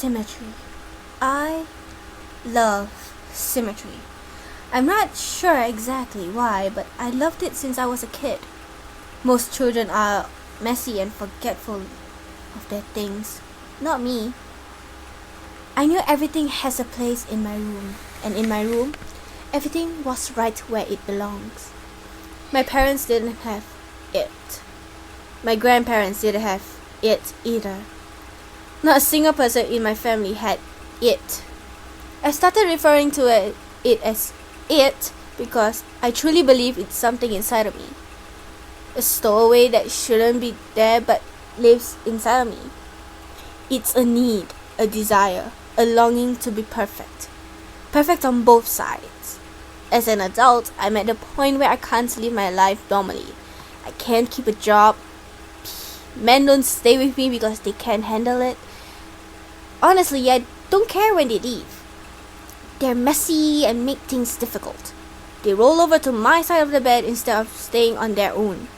Symmetry. I love symmetry. I'm not sure exactly why, but I loved it since I was a kid. Most children are messy and forgetful of their things. Not me. I knew everything has a place in my room, and in my room, everything was right where it belongs. My parents didn't have it. My grandparents didn't have it either. Not a single person in my family had it. I started referring to it as it because I truly believe it's something inside of me. A stowaway that shouldn't be there but lives inside of me. It's a need, a desire, a longing to be perfect. Perfect on both sides. As an adult, I'm at the point where I can't live my life normally. I can't keep a job. Men don't stay with me because they can't handle it. Honestly, I don't care when they leave. They're messy and make things difficult. They roll over to my side of the bed instead of staying on their own.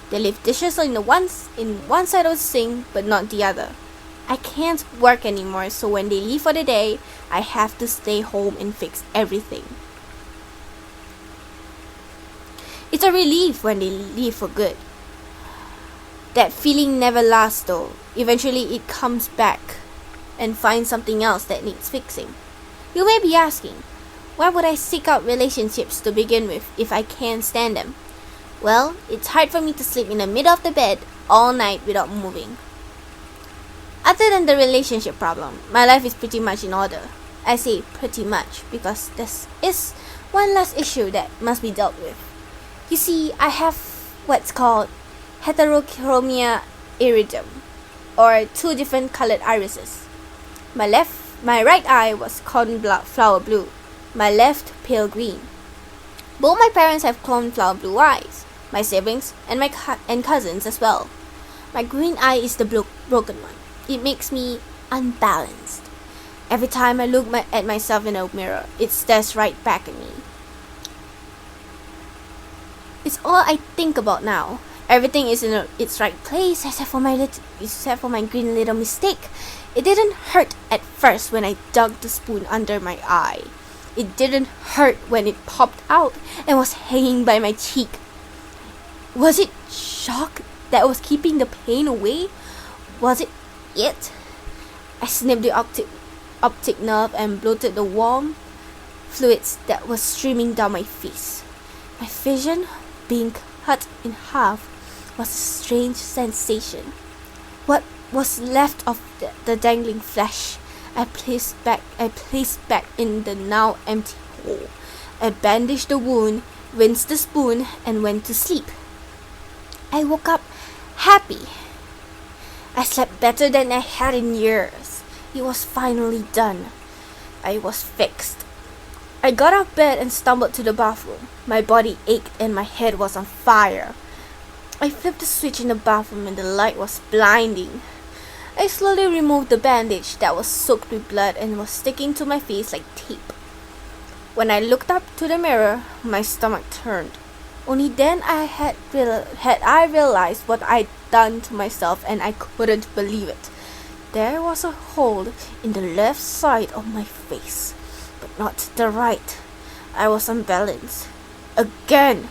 They leave dishes in one side of the sink but not the other. I can't work anymore, so when they leave for the day, I have to stay home and fix everything. It's a relief when they leave for good. That feeling never lasts though. Eventually it comes back and finds something else that needs fixing. You may be asking, why would I seek out relationships to begin with if I can't stand them? Well, it's hard for me to sleep in the middle of the bed all night without moving. Other than the relationship problem, my life is pretty much in order. I say pretty much because this is one last issue that must be dealt with. You see, I have what's called heterochromia iridum, or two different colored irises. My right eye was cornflower blue, my left pale green. Both my parents have cornflower blue eyes, my siblings and my cousins as well. My green eye is the broken one. It makes me unbalanced. Every time I look at myself in a mirror, it stares right back at me. It's all I think about now. Everything is in its right place except for my green little mistake. It didn't hurt at first when I dug the spoon under my eye. It didn't hurt when it popped out and was hanging by my cheek. Was it shock that was keeping the pain away? Was it? I snipped the optic nerve and bloated the warm fluids that was streaming down my face. My vision being cut in half was a strange sensation. What was left of the dangling flesh I placed back in the now empty hole. I bandaged the wound, rinsed the spoon, and went to sleep. I woke up happy. I slept better than I had in years. It was finally done. I was fixed. I got out of bed and stumbled to the bathroom. My body ached and my head was on fire. I flipped the switch in the bathroom and the light was blinding. I slowly removed the bandage that was soaked with blood and was sticking to my face like tape. When I looked up to the mirror, my stomach turned. Only then had I realized what I'd done to myself, and I couldn't believe it. There was a hole in the left side of my face, but not the right. I was unbalanced. Again!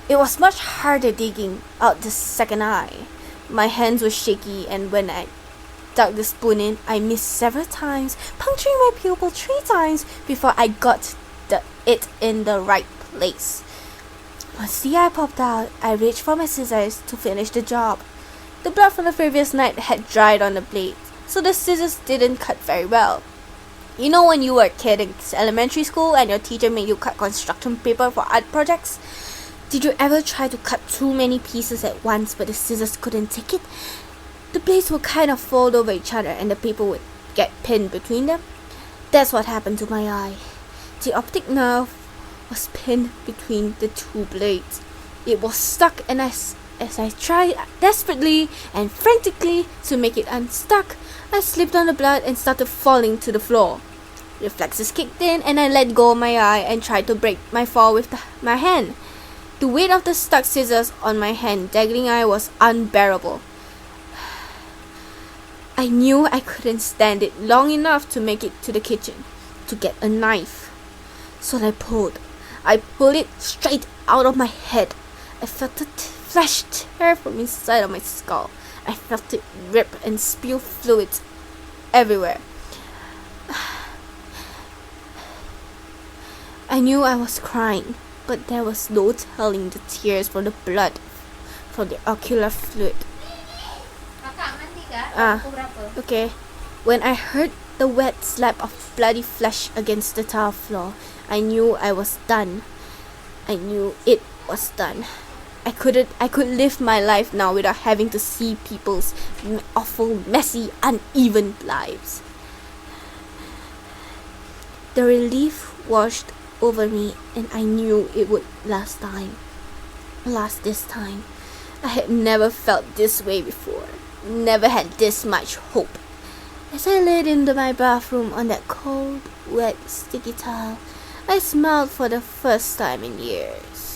It was much harder digging out the second eye. My hands were shaky, and when I dug the spoon in, I missed several times, puncturing my pupil 3 times before I got it in the right place. Once the eye popped out, I reached for my scissors to finish the job. The blood from the previous night had dried on the blade, so the scissors didn't cut very well. You know when you were a kid in elementary school and your teacher made you cut construction paper for art projects? Did you ever try to cut too many pieces at once but the scissors couldn't take it? The blades would kind of fold over each other and the paper would get pinned between them. That's what happened to my eye. The optic nerve was pinned between the two blades. It was stuck, and as I tried desperately and frantically to make it unstuck, I slipped on the blood and started falling to the floor. Reflexes kicked in and I let go of my eye and tried to break my fall with my hand. The weight of the stuck scissors on my hand dangling eye was unbearable. I knew I couldn't stand it long enough to make it to the kitchen to get a knife. So I pulled it straight out of my head. I felt the flesh tear from inside of my skull. I felt it rip and spill fluids everywhere. I knew I was crying, but there was no telling the tears from the blood, from the ocular fluid. Okay. When I heard the wet slap of bloody flesh against the tile floor, I knew I was done. I knew it was done. I could live my life now without having to see people's awful, messy, uneven lives. The relief washed over me, and I knew it would last this time. I had never felt this way before. Never had this much hope. As I laid into my bathroom on that cold, wet, sticky tile, I smiled for the first time in years.